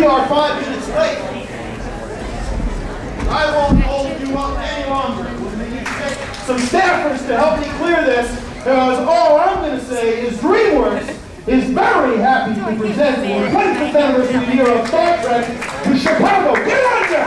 are 5 minutes late. I won't hold you up any longer. We're going to need to get some staffers to help me clear this, because all I'm going to say is DreamWorks is very happy to present the 25th anniversary year of Star Trek to Chicago. Get on there!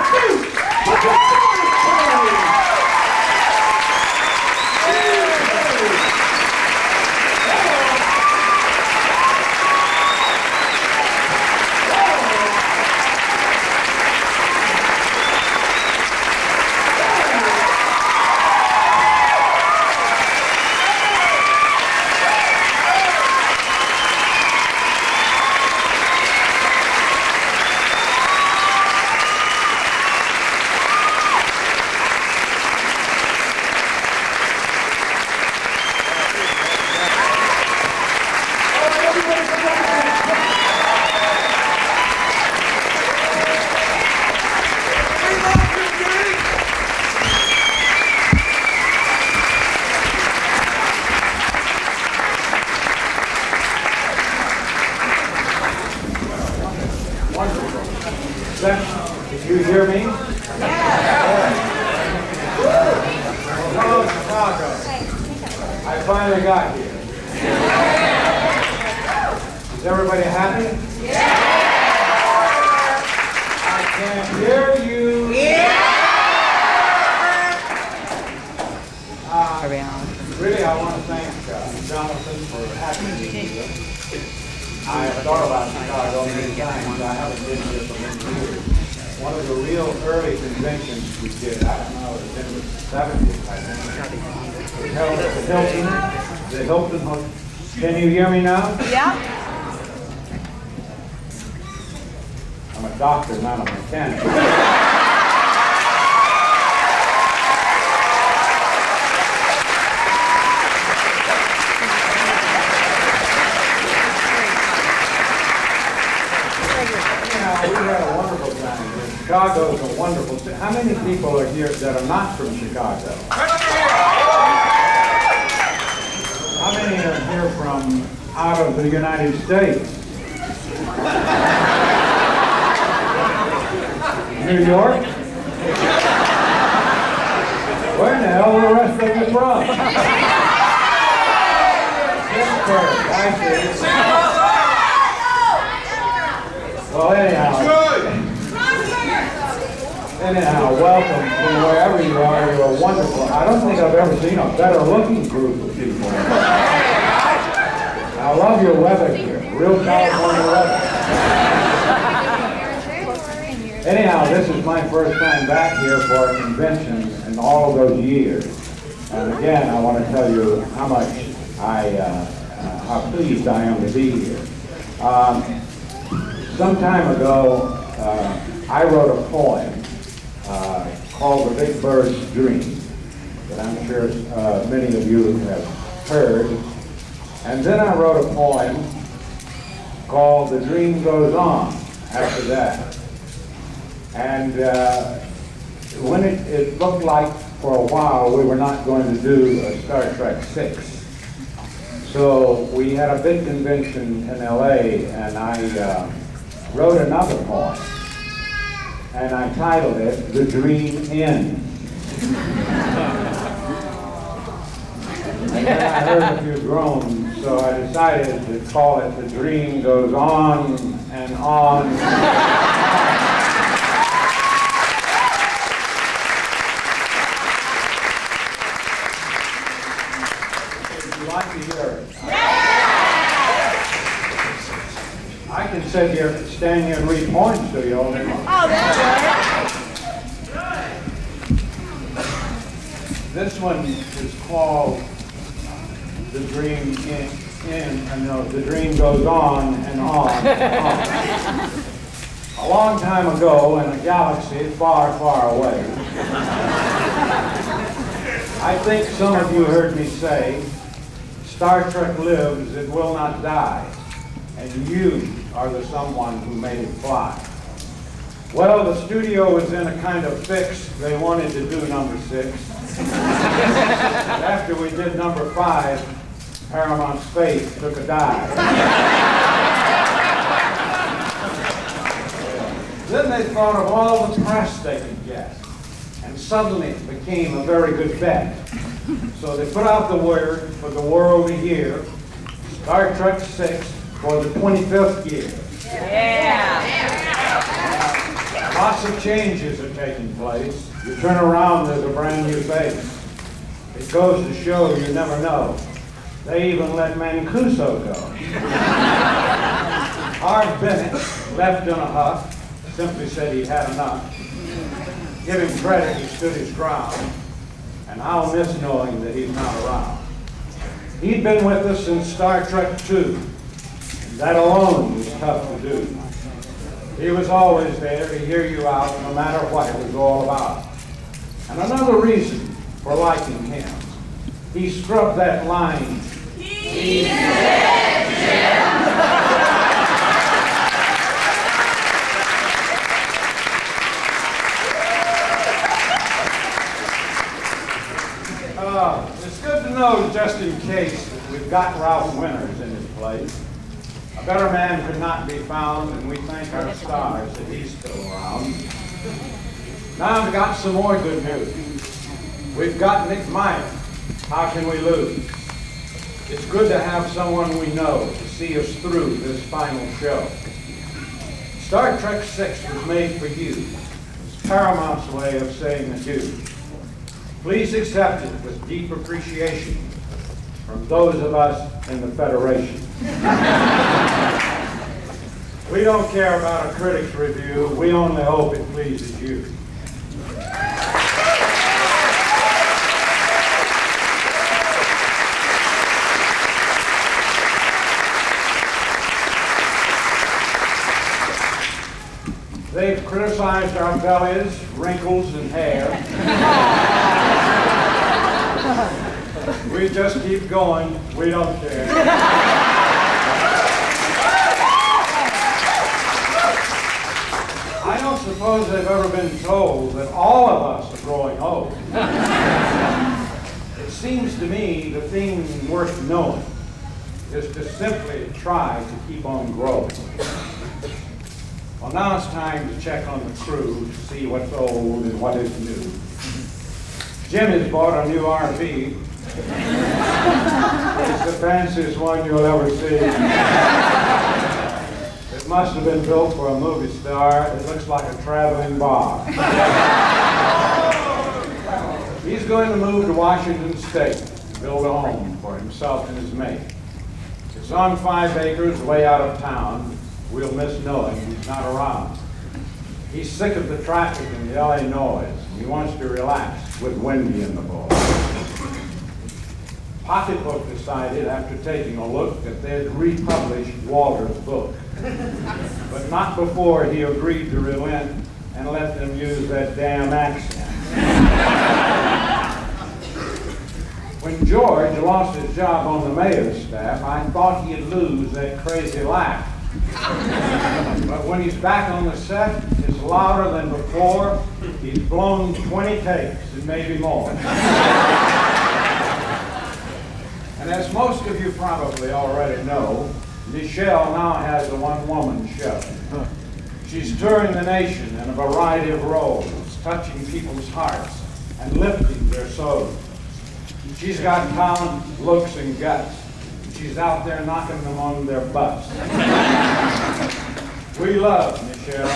Did you hear me? Hello, Chicago. I finally got here. Is everybody happy? I can hear you. Really, I want to thank Jonathan for having me here. I have thought about Chicago many times. I haven't been here for many years. One of the real early conventions we did, I don't know, it was in the 70s, I think. It held at the Hilton Hotel. Can you hear me now? Yeah. I'm a doctor, not a mechanic. Chicago is a wonderful city. How many people are here that are not from Chicago? How many are here from out of the United States? New York? Where in the hell are the rest of you from? Pittsburgh, I see. Well, anyhow, welcome from wherever you are. You're wonderful. I don't think I've ever seen a better looking group of people. I love your weather here. Real California weather. Anyhow, this is my first time back here for a convention in all of those years. And again, I want to tell you how much how pleased I am to be here. Some time ago, I wrote a poem called The Big Bird's Dream, that I'm sure many of you have heard. And then I wrote a poem called The Dream Goes On after that. And when it looked like for a while we were not going to do a Star Trek 6. So we had a big convention in LA, and I wrote another poem. And I titled it, The Dream Ends. And then I heard a few groans, so I decided to call it The Dream Goes On and On. Would you like to hear it? I can sit here, stand here and read poems to you all day long. Oh, that's This one is called The Dream The Dream Goes On and On and On. A long time ago in a galaxy far, far away, I think some of you heard me say, Star Trek lives, it will not die. And you are the someone who made it fly. Well, the studio was in a kind of fix. They wanted to do number 6. After we did number 5, Paramount's faith took a dive. Then they thought of all the press they could get, and suddenly it became a very good bet. So they put out the word for the world to hear, Star Trek VI for the 25th year. Lots of changes are taking place. You turn around, there's a brand new face. It goes to show you never know. They even let Mancuso go. Harv Bennett, left in a huff, simply said he'd had enough. Give him credit, he stood his ground. And I'll miss knowing that he's not around. He'd been with us since Star Trek II. And that alone was tough to do. He was always there to hear you out, no matter what it was all about. And another reason for liking him, he scrubbed that line. He's dead, Jim! It's good to know, just in case, that we've got Ralph Winters in his place. A better man could not be found, and we thank our stars that he's still around. Now I've got some more good news. We've got Nick Meyer. How can we lose? It's good to have someone we know to see us through this final show. Star Trek VI was made for you. It's Paramount's way of saying adieu. Please accept it with deep appreciation from those of us in the Federation. We don't care about a critic's review. We only hope it pleases you. They've criticized our bellies, wrinkles, and hair. We just keep going. We don't care. I don't suppose they've ever been told that all of us are growing old. It seems to me the thing worth knowing is to simply try to keep on growing. Well, now it's time to check on the crew to see what's old and what is new. Jim has bought a new RV. It's the fanciest one you'll ever see. It must have been built for a movie star. It looks like a traveling bar. He's going to move to Washington State and build a home for himself and his mate. It's on 5 acres way out of town. We'll miss knowing he's not around. He's sick of the traffic and the LA noise, and he wants to relax with Wendy and the boys. Pocketbook decided, after taking a look, that they'd republish Walter's book. But not before he agreed to relent and let them use that damn accent. When George lost his job on the mayor's staff, I thought he'd lose that crazy laugh. But when he's back on the set, it's louder than before. He's blown 20 takes and maybe more. And as most of you probably already know, Michelle now has a one-woman show. She's touring the nation in a variety of roles, touching people's hearts and lifting their souls. She's got talent, looks, and guts. She's out there knocking them on their butts. We love Michelle.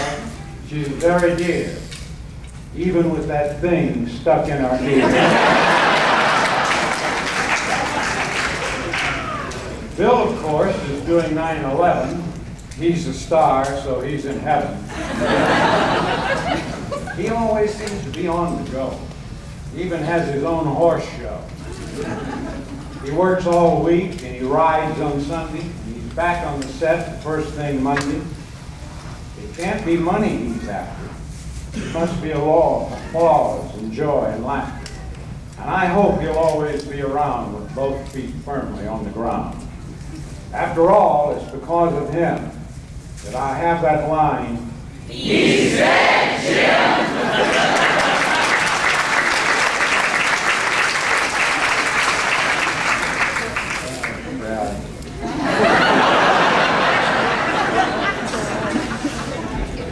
She's very dear, even with that thing stuck in our ear. Bill, of course, is doing 9/11. He's a star, so he's in heaven. He always seems to be on the go. He even has his own horse show. He works all week and he rides on Sunday, and he's back on the set the first thing Monday. It can't be money he's after. It must be a law of applause and joy and laughter. And I hope he'll always be around with both feet firmly on the ground. After all, it's because of him that I have that line, "He's dead, Jim!"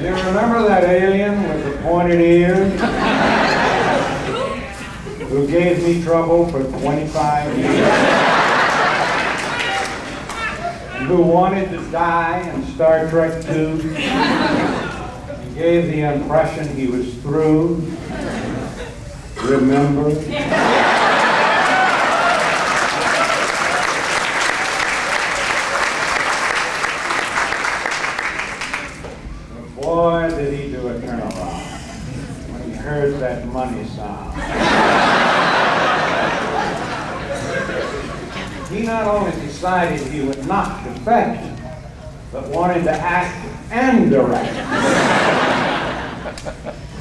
You remember that years, who gave me trouble for 25 years, and who wanted to die in Star Trek II. He gave the impression he was through. Remember? Boy, did he do a turnaround when he heard that money sound. He not only decided he would not defect, but wanted to act and direct.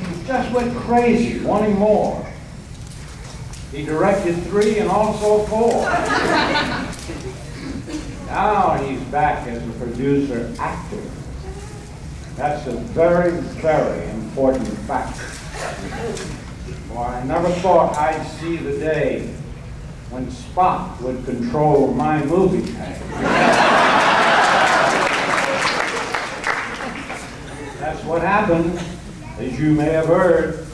He just went crazy, wanting more. He directed 3 and also 4. Now he's back as a producer-actor. That's a very, very important factor. Well, I never thought I'd see the day when Spock would control my movie tank. That's what happened, as you may have heard.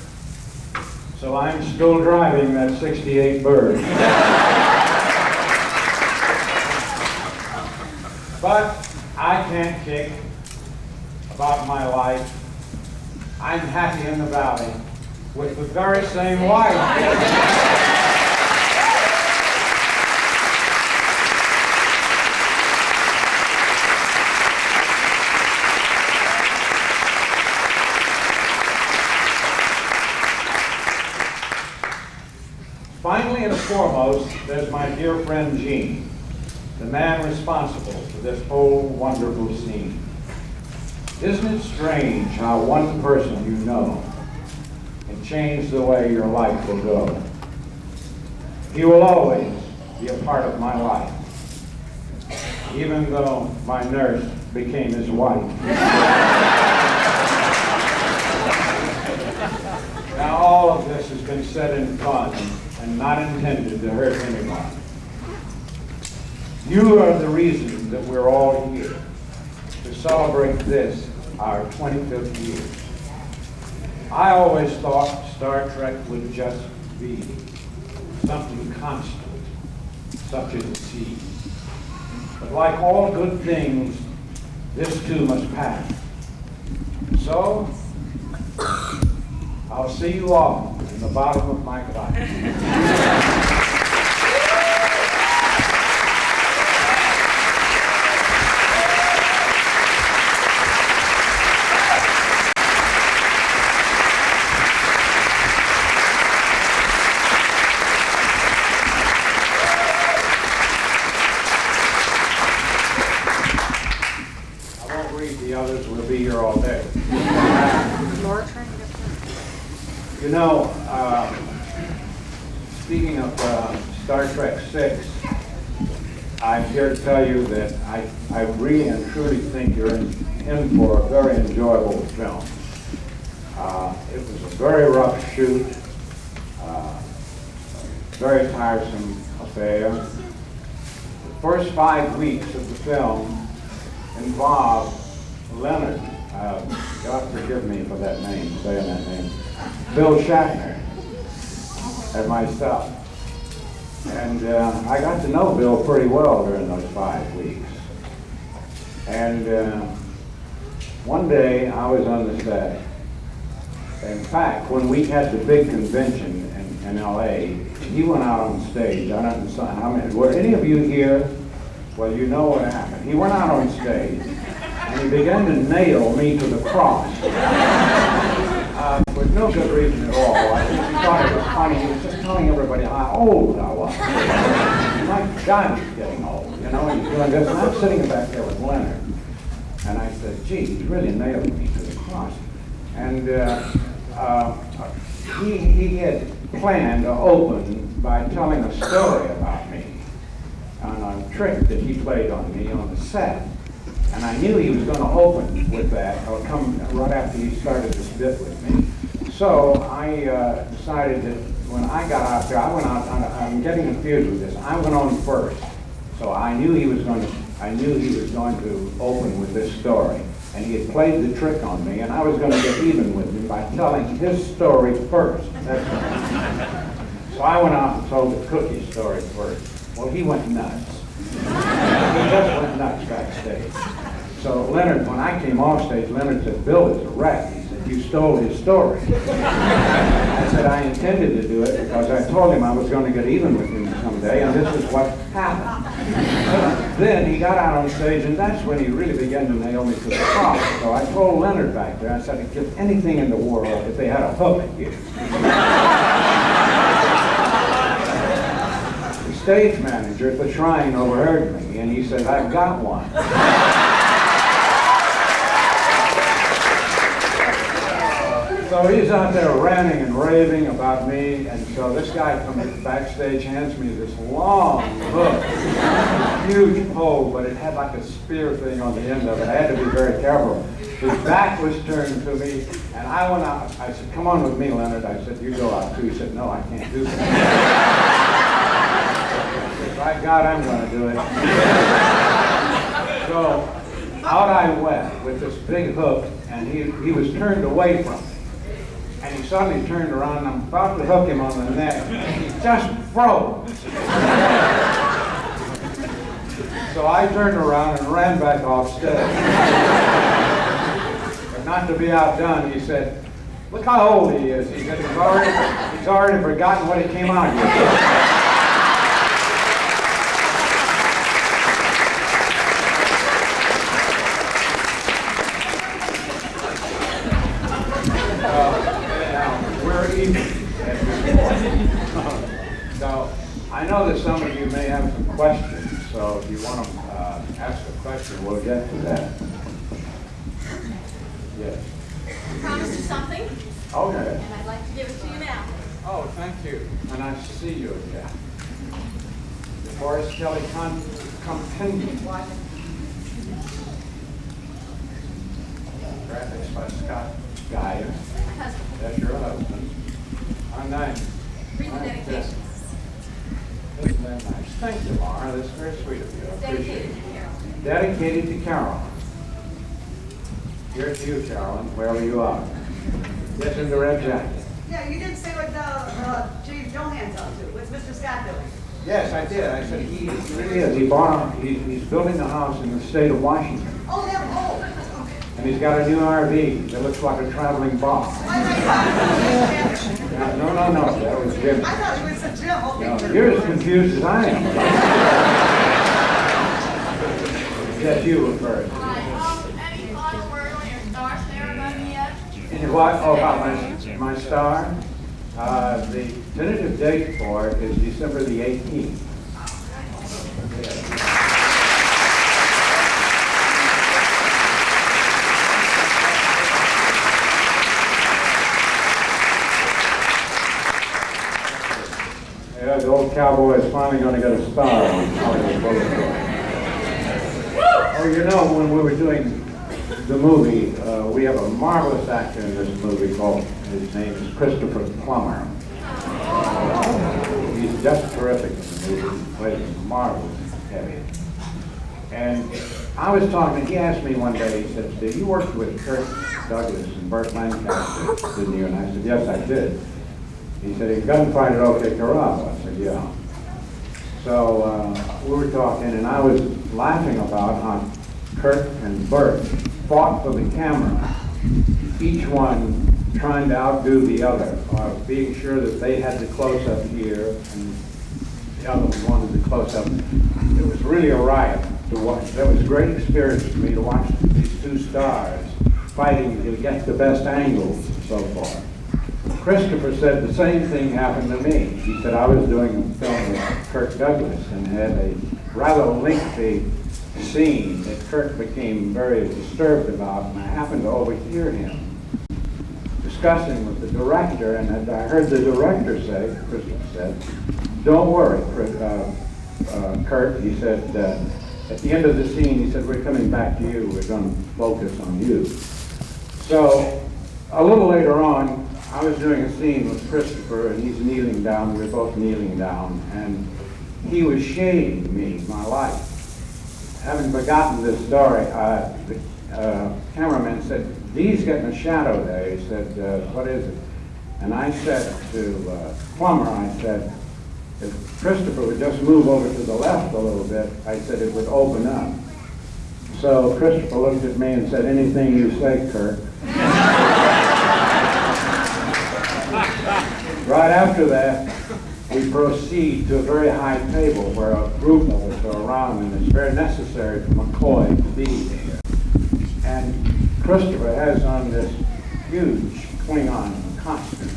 So I'm still driving that 68 Bird. But I can't kick about my life. I'm happy in the valley with the very same wife. Finally and foremost, there's my dear friend Gene, the man responsible for this whole wonderful scene. Isn't it strange how one person you know can change the way your life will go? He will always be a part of my life, even though my nurse became his wife. Now all of this has been said in fun and not intended to hurt anyone. You are the reason that we're all here to celebrate this, our 25th year. I always thought Star Trek would just be something constant, such as a sea. But like all good things, this too must pass. So, I'll see you all in the bottom of my glass. The others will be here all day. You know, speaking of Star Trek VI, I'm here to tell you that I really and truly think you're in for a very enjoyable film. It was a very rough shoot, very tiresome affair. The first 5 weeks of the film involved Leonard, God forgive me for that name, saying that name, Bill Shatner, and myself. And I got to know Bill pretty well during those 5 weeks. And one day I was on the set. In fact, when we had the big convention in LA, he went out on stage. I don't know how many, were any of you here? Well, you know what happened. He went out on stage and he began to nail me to the cross. For no good reason at all. I think he thought it was funny. He was just telling everybody how old I was. My God, he's getting old, you know, and he's doing this. And I'm sitting back there with Leonard. And I said, gee, he's really nailed me to the cross. And he had planned to open by telling a story about me on a trick that he played on me on the set. And I knew he was going to open with that, or come right after he started this bit with me. So I decided that when I got out there, I went out, I'm getting confused with this. I went on first. So I knew he was going to open with this story. and he had played the trick on me, and I was going to get even with him by telling his story first. So I went out and told the cookie story first. Well, he went nuts. He just went nuts backstage. So Leonard, when I came off stage, Leonard said, "Bill is a rat." He said, "You stole his story." I said, "I intended to do it because I told him I was going to get even with him someday, and this is what happened." Then he got out on stage, and that's when he really began to nail me to the cross. So I told Leonard back there, I said, "I'd give anything in the world if they had a hook here." The stage manager at the Shrine overheard me, and he said, "I've got one." So he's out there ranting and raving about me, and so this guy comes backstage, hands me this long hook, huge pole, but it had like a spear thing on the end of it. I had to be very careful. His back was turned to me, and I went out. I said, "Come on with me, Leonard." I said, "You go out too." He said, "No, I can't do that." By God, I'm going to do it. So out I went with this big hook, and he was turned away from me. And he suddenly turned around, and I'm about to hook him on the neck, and he just froze. So I turned around and ran back off stage. But not to be outdone, he said, "Look how old he is." He said, he's already forgotten what he came out here. So I know that some of you may have some questions, so if you want to ask a question, we'll get to that. Yes. I promised you something, Okay. and I'd like to give it to you now. Oh, thank you. And nice to see you again. DeForest Kelley Compendium. Graphics by Scott Geyer. My husband. That's your husband. Oh, nice. Read the dedications. Isn't that nice? Thank you, Mara. That's very sweet of you. I appreciate Dedicated it. to Carol. Dedicated to Carolyn. Here's to you, Carolyn, wherever you are. Yes, in the red jacket. Yeah, you didn't say what Chief Johan's up to. What's Mr. Scott doing? Yes, I did. I said he really is. He's building a house in the state of Washington. Oh, that hole. And he's got a new RV that looks like a traveling box. No. No, that was Jim. I thought it was a Jim. Okay, No, sure. you're as confused as I am. Yes, you were first. Hi. Any final word on your star ceremony yet? And what? Oh, about my star? The tentative date for it is December the 18th. Yeah, the old cowboy is finally going to get a star on Hollywood Boulevard. Oh, you know, when we were doing the movie, we have a marvelous actor in this movie called, his name is Christopher Plummer. He's just terrific in the movie. He plays a marvelous heavy. And I was talking, he asked me one day, he said, "Did you work with Kirk Douglas and Burt Lancaster, didn't you?" And I said, "Yes, I did." He said, "He gunfighter OK Carrabba." I said, "Yeah." So we were talking, and I was laughing about how Kirk and Burt fought for the camera, each one trying to outdo the other, being sure that they had the close-up here, and the other one wanted the close-up. It was really a riot to watch. That was a great experience for me to watch these two stars fighting to get the best angles so far. Christopher said the same thing happened to me. He said, I was doing a film with Kirk Douglas and had a rather lengthy scene that Kirk became very disturbed about, and I happened to overhear him discussing with the director, and I heard the director say, Christopher said, "Don't worry, Kirk," he said, at the end of the scene, he said, "We're coming back to you, we're going to focus on you." So, a little later on, I was doing a scene with Christopher, and he's kneeling down, we were both kneeling down, and he was shading me, my life. Having forgotten this story, cameraman said, Dee's getting a shadow there. He said, what is it? And I said to Plummer, I said, if Christopher would just move over to the left a little bit, I said it would open up. So Christopher looked at me and said, anything you say, Kirk. Right after that, we proceed to a very high table where a group of us are around, and it's very necessary for McCoy to be there. And Christopher has on this huge Klingon costume,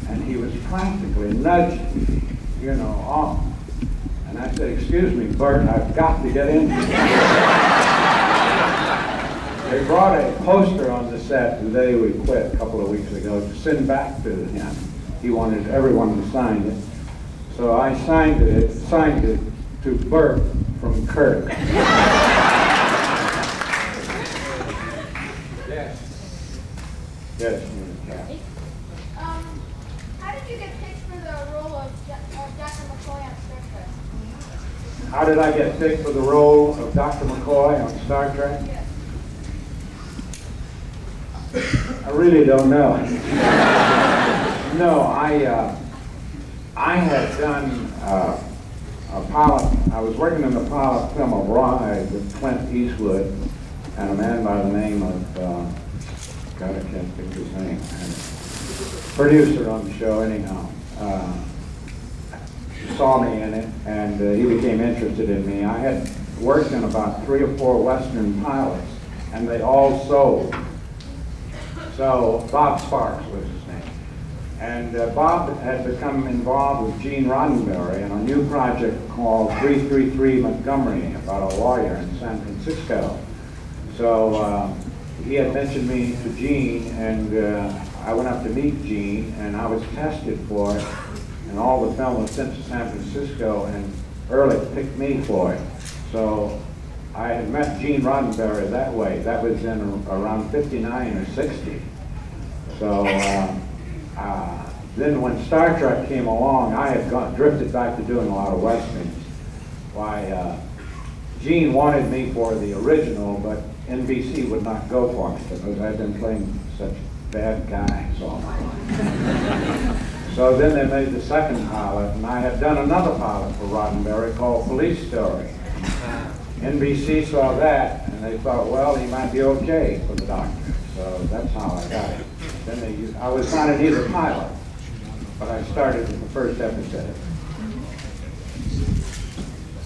and he was practically nudging me, you know, off. And I said, excuse me, Bert, I've got to get in here. They brought a poster on the set the day we quit a couple of weeks ago to send back to him. He wanted everyone to sign it. So I signed it to Bert from Kirk. Yes. Yes, Mrs. Cap. How did you get picked for the role of Dr. McCoy on Star Trek? How did I get picked for the role of Dr. McCoy on Star Trek? Yes. I really don't know. No, I had done a pilot. I was working in the pilot film of Ride with Clint Eastwood and a man by the name of, God, I can't think of his name. Producer on the show, anyhow. Saw me in it, and he became interested in me. I had worked in about 3 or 4 Western pilots, and they all sold. So Bob Sparks was his name. And Bob had become involved with Gene Roddenberry in a new project called 333 Montgomery about a lawyer in San Francisco. So he had mentioned me to Gene, and I went up to meet Gene, and I was tested for it. And all the film was sent to San Francisco, and Ehrlich picked me for it. So I had met Gene Roddenberry that way. That was in around 59 or 60. So then when Star Trek came along, I had drifted back to doing a lot of Westerns. Why, Gene wanted me for the original, but NBC would not go for me because I'd been playing such bad guys all my life. So then they made the second pilot, and I had done another pilot for Roddenberry called Police Story. NBC saw that, and they thought, well, he might be okay for the Doctor. So that's how I got it. Then I was not in either pilot, but I started with the first episode.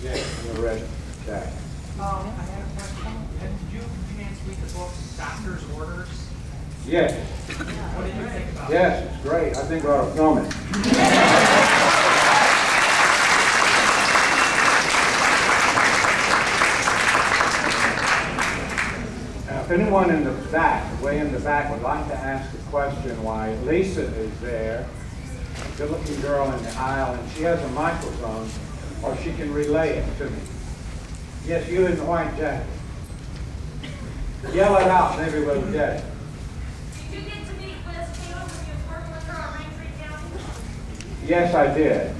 Yeah, you're ready. Jack. I have a question. Did you chance read the book Doctor's Orders? Yes. What did you think about it? Yes, it's great. I think we ought to film it. If anyone in the back, way in the back, would like to ask a question why Lisa is there, a good-looking girl in the aisle, and she has a microphone, or she can relay it to me. Yes, you in the white jacket. Yell it out, maybe we'll get it. Did you get to meet Liz Taylor when you was working with her on Raintree County? Yes, I did.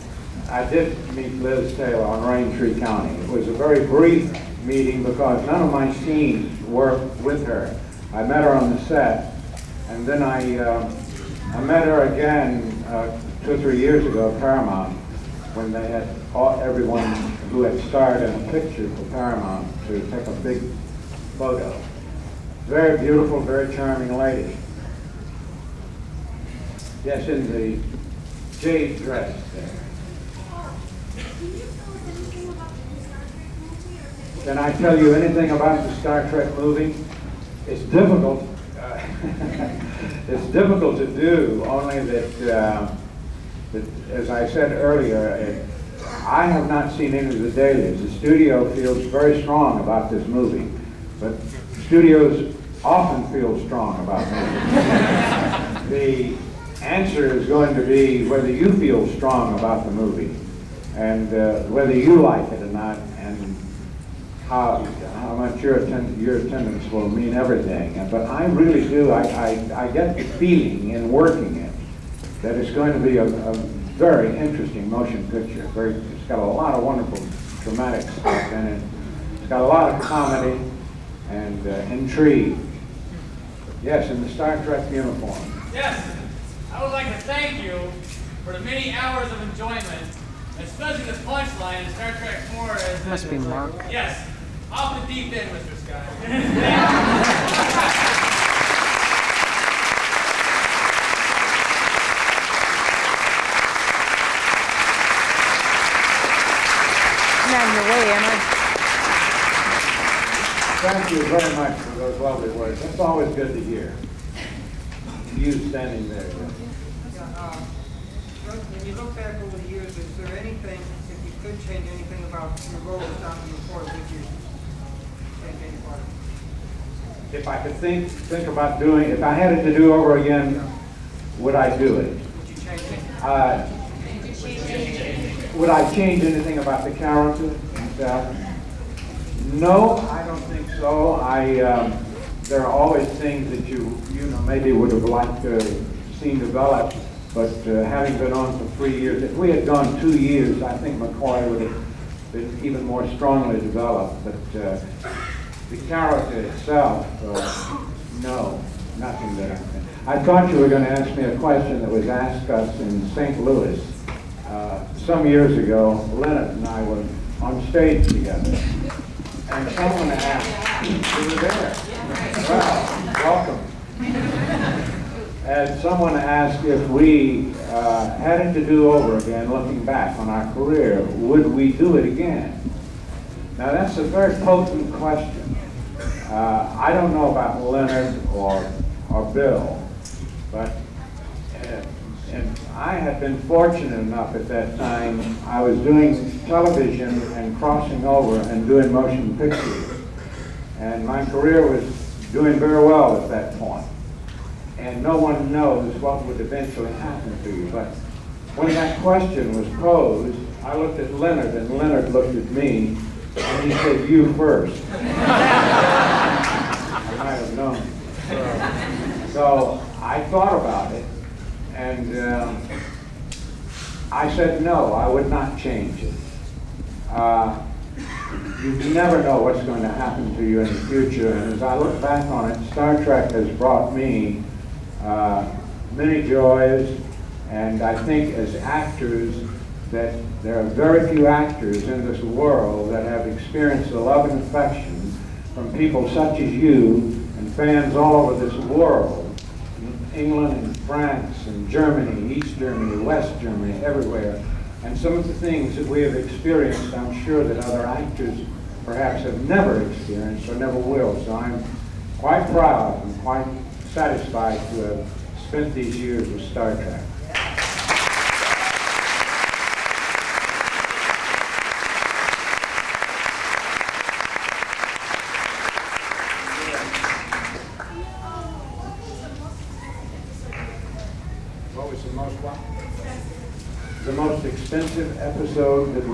I did meet Liz Taylor on Raintree County. It was a very brief meeting because none of my scenes were with her. I met her on the set, and then I met her again 2 or 3 years ago at Paramount when they had everyone who had starred in a picture for Paramount to take a big photo. Very beautiful, very charming lady. Yes, in the jade dress there. Can you tell us anything about the Star Trek movie? Or Can I tell you anything about the Star Trek movie? It's difficult. It's difficult to do, only that, as I said earlier, I have not seen any of the dailies. The studio feels very strong about this movie, but studios often feel strong about movies. The answer is going to be whether you feel strong about the movie, and whether you like it or not, and how much your attendance will mean everything. But I really do. I get the feeling in working it that it's going to be a very interesting motion picture. It's got a lot of wonderful dramatic stuff in it. It's got a lot of comedy, and intrigued. Yes, in the Star Trek uniform. Yes, I would like to thank you for the many hours of enjoyment, especially the punchline in Star Trek 4 as Must be Mark. Yes, off the deep end, Mr. Scott. Not in your way, am I? Thank you very much for those lovely words. That's always good to hear. You standing there. When you look back over the years, is there anything, if you could change anything about your role as Doctor McCoy, would you change any part of it? If I could think about doing, if I had it to do over again, would I do it? Would you change it? Would I change anything about the character himself? No, I don't think so. There are always things that you maybe would have liked to seen developed, but having been on for 3 years, if we had gone 2 years, I think McCoy would have been even more strongly developed. But the character itself, no, nothing there. I thought you were going to ask me a question that was asked us in St. Louis some years ago. Leonard and I were on stage together, and someone asked, you were there? Well, welcome. And someone asked if we had it to do over again, looking back on our career, would we do it again? Now that's a very potent question. I don't know about Leonard or Bill, but and I had been fortunate enough at that time. I was doing television and crossing over and doing motion pictures, and my career was doing very well at that point. And no one knows what would eventually happen to you. But when that question was posed, I looked at Leonard, and Leonard looked at me, and he said, "You first." I might have known. So I thought about it, and I said no, I would not change it. You never know what's going to happen to you in the future, and as I look back on it, Star Trek has brought me many joys, and I think as actors that there are very few actors in this world that have experienced the love and affection from people such as you and fans all over this world, England and France and Germany, East Germany, West Germany, everywhere. And some of the things that we have experienced, I'm sure that other actors perhaps have never experienced or never will. So I'm quite proud and quite satisfied to have spent these years with Star Trek. What was the most what? The most expensive episode that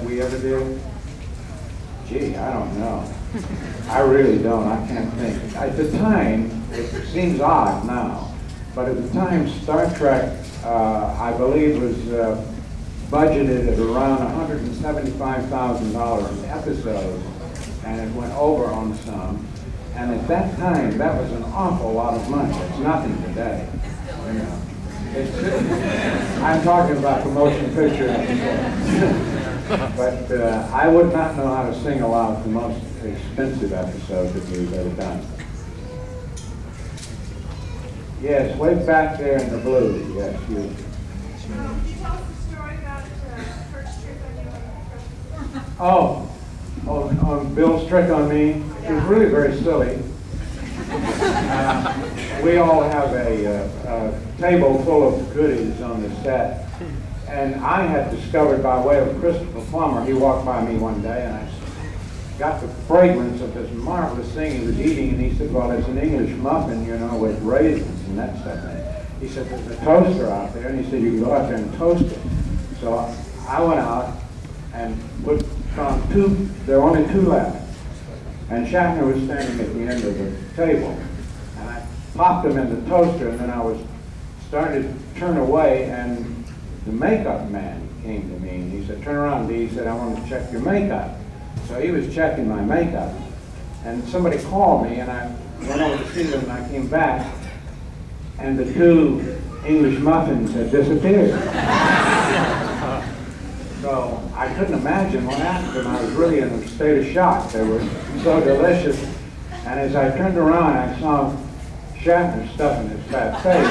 we ever did? Gee, I don't know. I really don't. I can't think. At the time, it seems odd now, but at the time, Star Trek, I believe, was budgeted at around $175,000 an episode, and it went over on some. And at that time, that was an awful lot of money. It's nothing today, you know. I'm talking about the motion picture episode. But I would not know how to single out the most expensive episode that we've ever done. Yes, way back there in the blue. Yes, you. Could you tell us the story about first trick on you? On Bill's trick on me. It was really very silly. We all have a table full of goodies on the set. And I had discovered by way of Christopher Plummer, he walked by me one day and I got the fragrance of this marvelous thing he was eating, and he said, well, it's an English muffin, you know, with raisins and that stuff in it. He said, there's a toaster out there, and he said, you can go out there and toast it. So I went out and found there were only two left. And Shatner was standing at the end of the table. And I popped them in the toaster, and then I started to turn away, and the makeup man came to me, and he said, turn around, Dee. He said, I want to check your makeup. So he was checking my makeup, And somebody called me, and I went over to see them, and I came back, and the 2 English muffins had disappeared. So I couldn't imagine what happened, and I was really in a state of shock. They were so delicious. And as I turned around, I saw Shatner stuffing his fat face.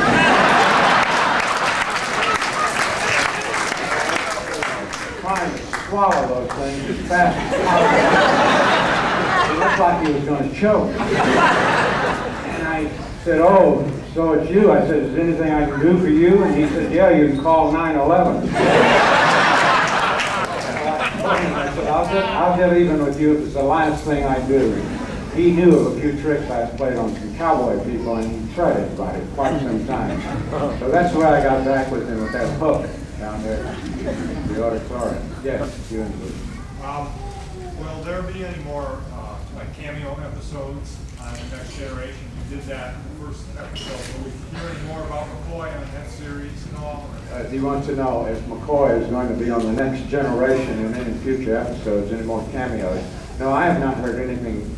Trying to swallow those things as fast as possible. It looked like he was going to choke. And I said, "Oh, so it's you." I said, "Is there anything I can do for you?" And he said, "Yeah, you can call 911. I said, I'll get even with you if it's the last thing I do. He knew of a few tricks I played on some cowboy people, and he fretted about it quite some time. So that's where I got back with him with that hook down there in the auditorium. Yes, you and me. Will there be any more like cameo episodes on the Next Generation? You did that in the first episode. Will we hear any more about McCoy on that series and all? He wants to know if McCoy is going to be on the Next Generation and any future episodes, any more cameos. No, I have not heard anything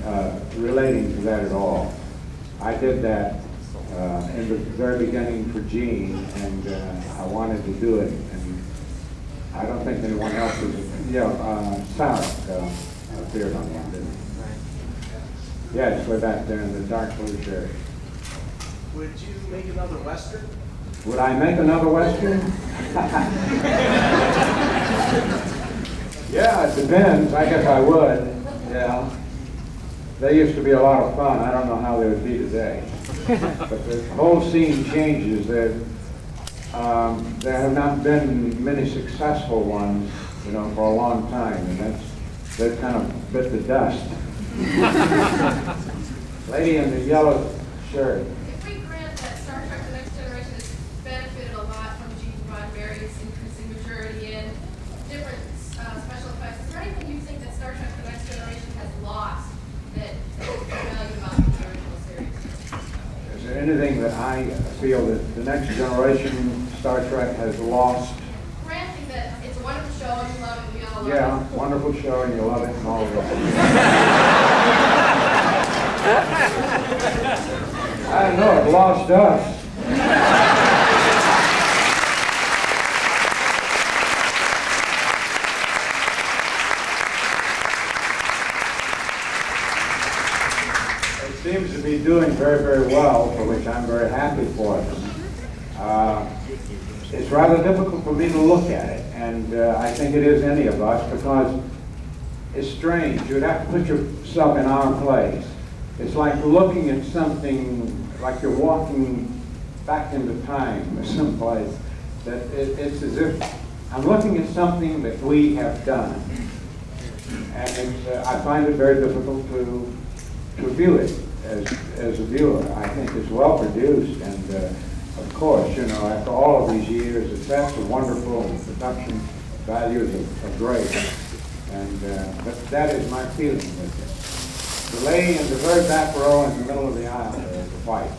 relating to that at all. I did that in the very beginning for Gene, and I wanted to do it, and I don't think anyone else was. Sarah appeared on one, didn't he? Yes, way back there in the dark blue shirt. Would you make another Western? Would I make another Western? Yeah, it depends. I guess I would. Yeah. They used to be a lot of fun. I don't know how they would be today. But the whole scene changes. There have not been many successful ones, for a long time, and they've kind of bit the dust. Lady in the yellow shirt. If we grant that Star Trek The Next Generation has benefited a lot from Gene Roddenberry's increasing maturity and different special effects, is there anything you think that Star Trek The Next Generation has lost that you value about the original series? Is there anything that I feel that the Next Generation Star Trek has lost? Granting that it's a wonderful show and you love it, we all love it. Yeah, wonderful show, and you love it and all of that. I don't know, it lost us. It seems to be doing very, very well, for which I'm very happy for them. It's rather difficult for me to look at it, and I think it is any of us, because it's strange. You'd have to put yourself in our place. It's like looking at something, like you're walking back into time or someplace. That it's as if I'm looking at something that we have done, and I find it very difficult to view it as a viewer. I think it's well produced, and of course, after all of these years, the sets are wonderful, and the production values are great, and but that is my feeling with it. The lady in the very back row in the middle of the aisle there is white.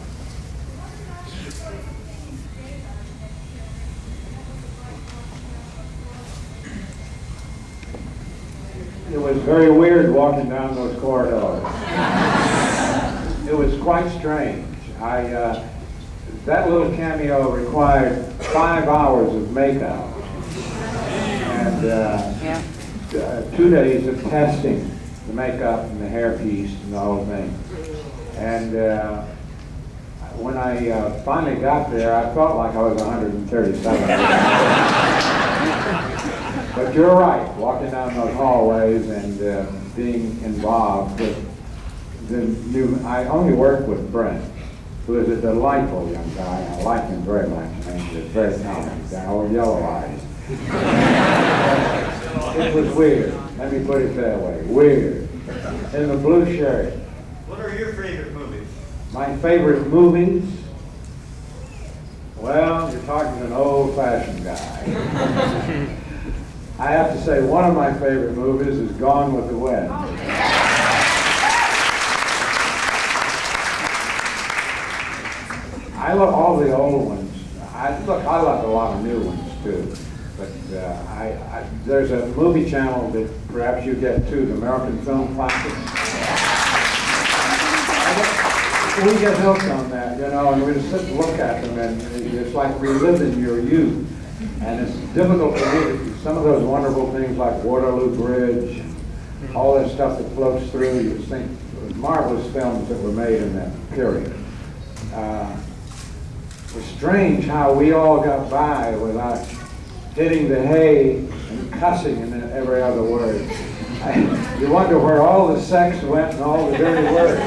It was very weird walking down those corridors. It was quite strange. That little cameo required 5 hours of makeup and 2 days of testing the makeup and the hairpiece and the whole thing. And when I finally got there, I felt like I was 137. But you're right, walking down those hallways and being involved with I only worked with Brent, who is a delightful young guy. I like him very much. He's very talented guy, all yellow eyes. It was weird. Let me put it that way. Weird. In the blue shirt. What are your favorite movies? My favorite movies? Well, you're talking to an old-fashioned guy. I have to say one of my favorite movies is Gone with the Wind. I love all the old ones. I love a lot of new ones too. But there's a movie channel that perhaps you get too, the American Film Classics. We get hooked on that, you know, and we just sit and look at them, and it's like reliving your youth. And it's difficult to read some of those wonderful things like Waterloo Bridge, all that stuff that floats through. You think marvelous films that were made in that period. It's strange how we all got by without hitting the hay and cussing in every other word. You wonder where all the sex went and all the dirty words.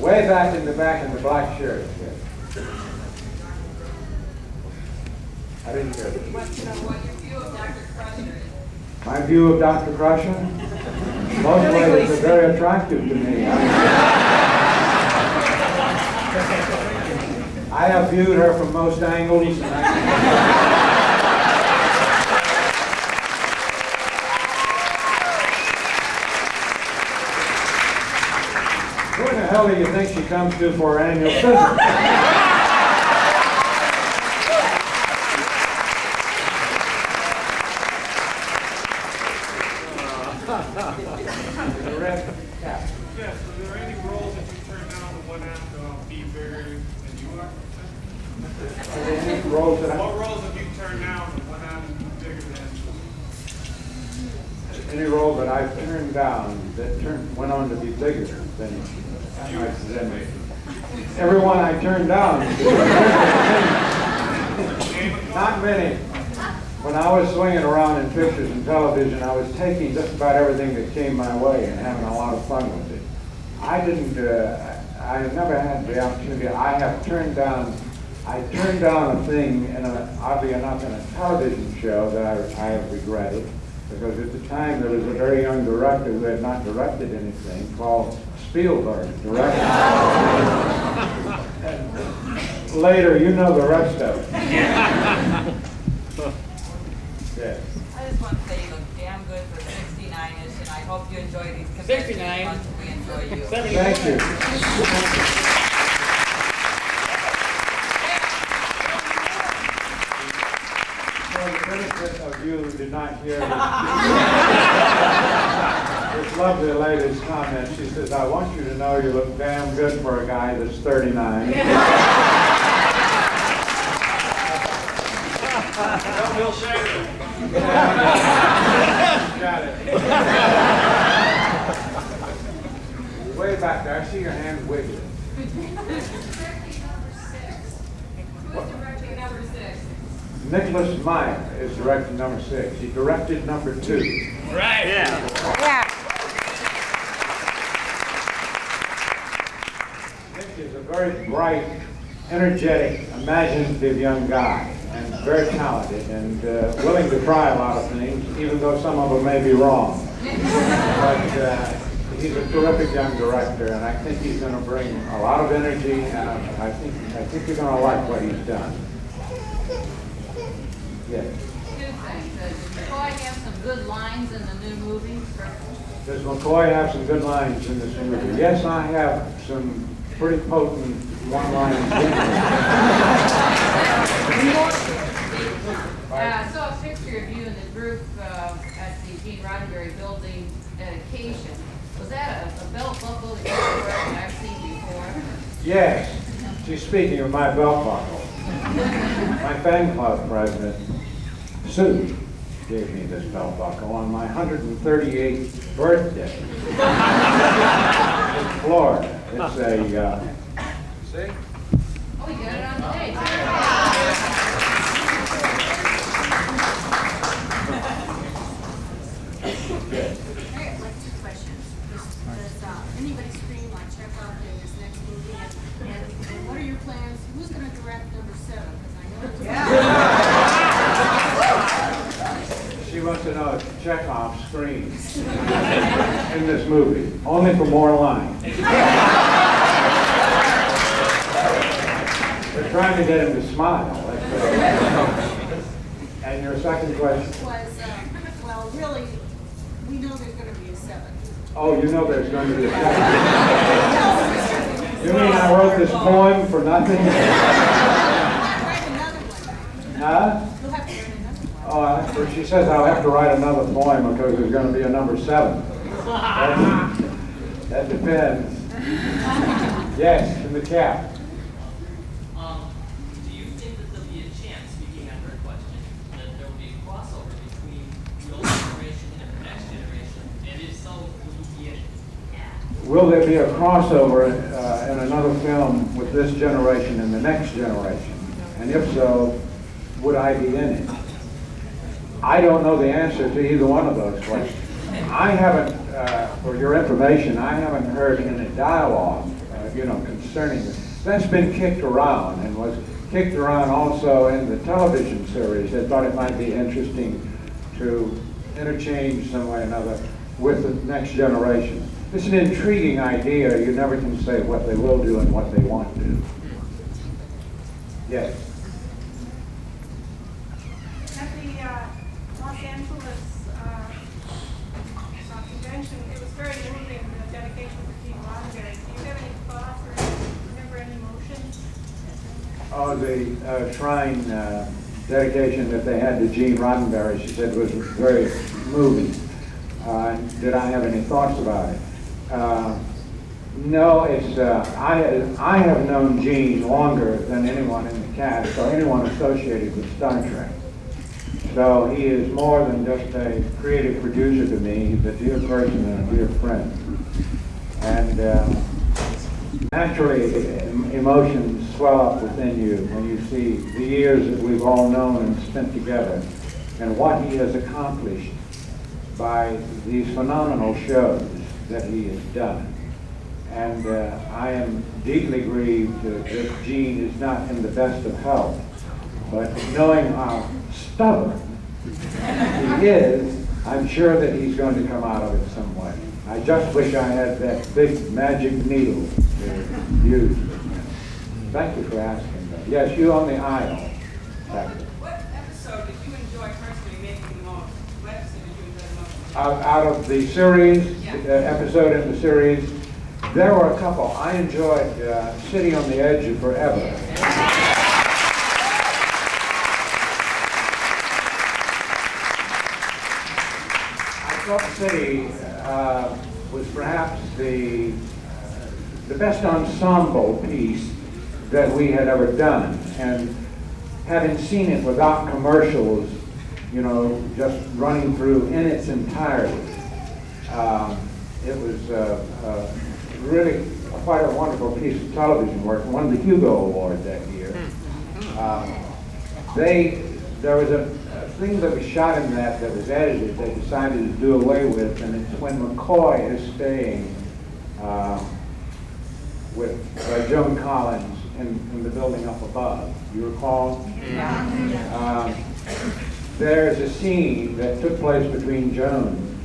Way back in the black shirt. I didn't hear it. What your view of Dr. Crusher is? My view of Dr. Crusher? Most ladies are very attractive to me. I have viewed her from most angles. Who in the hell do you think she comes to for her annual visit? Yes, were there any roles that you turned down that went out to be bigger than you are? Roles that What roles have you turned down that went out to be bigger than? any role that I've turned down that went on to be bigger than everyone I turned down. Not many. When I was swinging around in pictures and television, I was taking just about everything that came my way and having a lot of fun with it. I never had the opportunity. I turned down a thing, oddly enough, in a television show that I have regretted, because at the time there was a very young director who had not directed anything called Spielberg, directed. Later, you know the rest of it. Yes. I just want to say you look damn good for 69-ish, and I hope you enjoy these conventions 69. as much as we enjoy you. 70. Thank you. For the benefit of you who did not hear this lovely lady's comment, she says, I want you to know you look damn good for a guy that's 39. Bill Shaver. Got it. Way back there, I see your hand wiggling. Directing number 6. Who is directing number 6? Nicholas Meyer is directing number 6. He directed number 2. Right. Yeah. Nick is a very bright, energetic, imaginative young guy, and very talented, and willing to try a lot of things, even though some of them may be wrong. But he's a terrific young director, and I think he's going to bring a lot of energy, and I think you're going to like what he's done. Yes. Two things. Does McCoy have some good lines in the new movie? Does McCoy have some good lines in this movie? Yes, I have some pretty potent one-liners. I saw a picture of you and the group at the Gene Roddenberry building dedication. Was that a belt buckle that I've seen before? Yes. She's speaking of my belt buckle. My fan club president, Sue, gave me this belt buckle on my 138th birthday in Florida. It's a, see? Oh, you got it on today. I have like 2 questions. Does anybody scream like Chekhov in this next movie? And what are your plans? Who's going to direct number 7? Because I know it's She wants to know if Chekhov screams in this movie, only for more lines. They're trying to get him to smile. And your second question? was, well, really, we know there's going to be a 7. Oh, you know there's going to be a second. You mean I wrote this poem for nothing? Write another one. Huh? You'll have to write another one. Oh, she says I'll have to write another poem because there's going to be a number 7. That depends. Yes, in the cap. Do you think that there'll be a chance, speaking on her question, that there will be a crossover between the old generation and the next generation? And if so, will you be in it? Will there be a crossover in another film with this generation and the next generation? And if so, would I be in it? I don't know the answer to either one of those questions. I haven't, for your information, I haven't heard any dialogue, concerning this. That's been kicked around and was kicked around also in the television series. They thought it might be interesting to interchange some way or another with the next generation. It's an intriguing idea. You never can say what they will do and what they won't do. Yes. At the Los Angeles convention, it was very moving, the dedication for Gene Roddenberry. Do you have any thoughts or remember any emotions? Oh, the shrine dedication that they had to Gene Roddenberry, she said, was very moving. Did I have any thoughts about it? No, it's, I have known Gene longer than anyone in the cast or anyone associated with Star Trek. So he is more than just a creative producer to me. He's a dear person and a dear friend. And naturally, emotions swell up within you when you see the years that we've all known and spent together and what he has accomplished by these phenomenal shows that he has done. And I am deeply grieved that Gene is not in the best of health. But knowing how stubborn he is, I'm sure that he's going to come out of it some way. I just wish I had that big magic needle to use. Thank you for asking that. Yes, you on the aisle. Thank you. What episode did you enjoy personally making the most? What episode did you enjoy the most? Out of the series, episode in the series, there were a couple. I enjoyed City on the Edge of Forever. Salt City was perhaps the best ensemble piece that we had ever done. And having seen it without commercials, just running through in its entirety, it was really quite a wonderful piece of television work. It won the Hugo Award that year. There was a thing that was shot in that was edited, they decided to do away with, and it's when McCoy is staying with Joan Collins in the building up above. You recall? Yeah. There's a scene that took place between Joan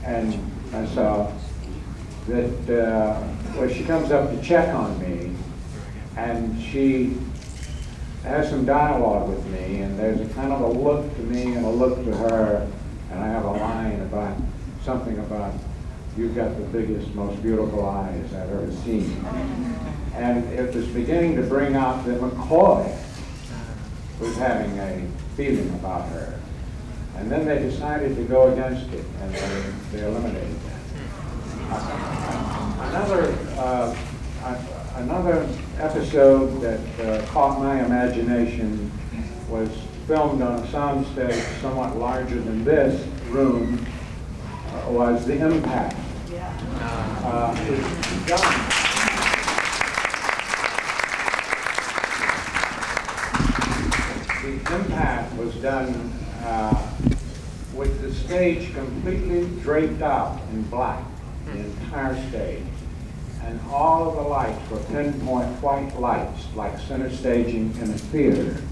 and myself that where she comes up to check on me, and she has some dialogue with me, and there's a kind of a look to me and a look to her, and I have a line about something about, you've got the biggest, most beautiful eyes I've ever seen. And it was beginning to bring out that McCoy was having a feeling about her. And then they decided to go against it, and they eliminated that. Another episode that caught my imagination was filmed on a soundstage somewhat larger than this room, was The Impact. It was done. The Impact was done with the stage completely draped out in black, the entire stage. And all of the lights were pinpoint white lights, like center staging in a theater.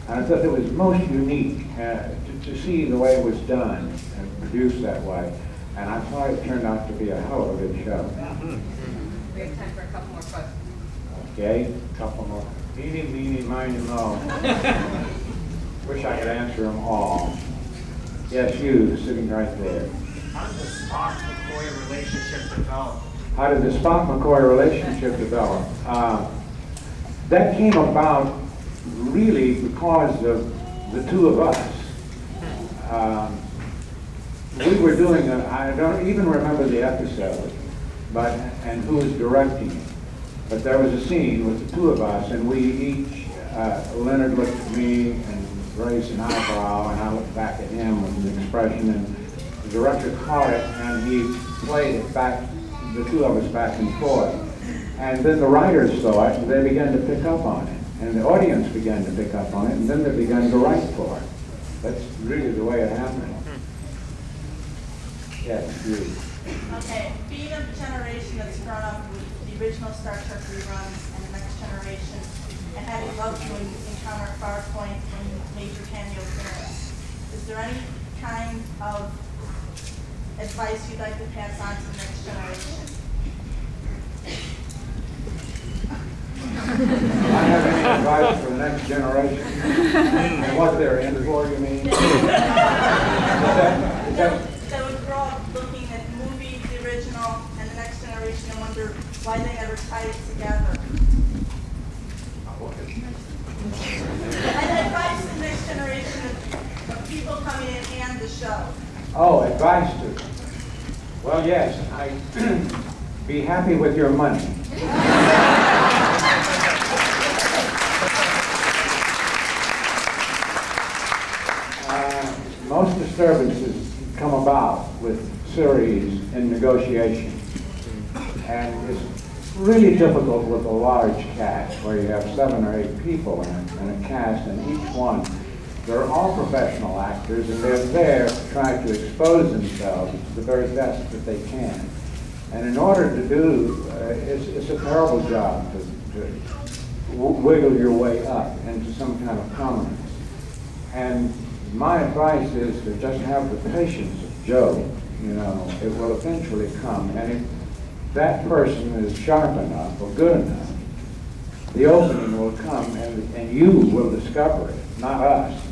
And I thought it was most unique to see the way it was done and produced that way. And I thought it turned out to be a hell of a good show. We have time for a couple more questions. Okay, a couple more. Eeny, meeny, miny, mo. Wish I could answer them all. Yes, you, sitting right there. How did the Spock-McCoy relationship develop? How did the Spock-McCoy relationship develop? That came about really because of the two of us. We were doing I don't even remember the episode, and who is directing it. But there was a scene with the two of us, and we each, Leonard looked at me and raised an eyebrow, and I looked back at him with an expression, and the director caught it, and he played it back, the two of us back and forth. And then the writers saw it, and they began to pick up on it. And the audience began to pick up on it, and then they began to write for it. That's really the way it happened. Yes, you. Okay, being of the generation that's grown up with the original Star Trek reruns and the next generation, and having loved to encounter Farpoint and major cameo appearance, is there any kind of advice you'd like to pass on to the next generation? I have any advice for the next generation? And what they're in for, you mean? That would grow up looking at the movie, the original, and the next generation and wonder why they never tied it together. And advice to the next generation of people coming in and the show. Oh, advice to. Well, yes, be happy with your money. Most disturbances come about with series in negotiation. And it's really difficult with a large cast where you have 7 or 8 people in a cast, and each one, they're all professional actors, and they're there to try to expose themselves to the very best that they can. And in order to do, it's a terrible job to wiggle your way up into some kind of prominence. And my advice is to just have the patience of Joe. You know, it will eventually come. And if that person is sharp enough or good enough, the opening will come, and you will discover it, not us.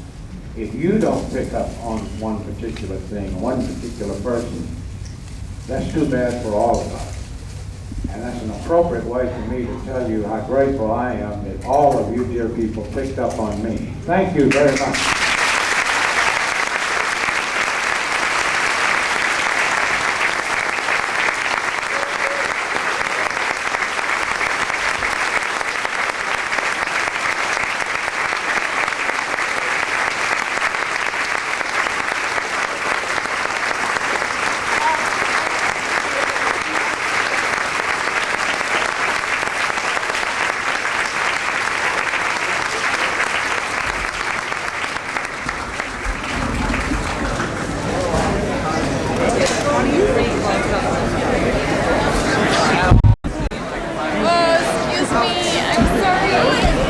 If you don't pick up on one particular thing, one particular person, that's too bad for all of us. And that's an appropriate way for me to tell you how grateful I am that all of you dear people picked up on me. Thank you very much. Excuse me, I'm sorry.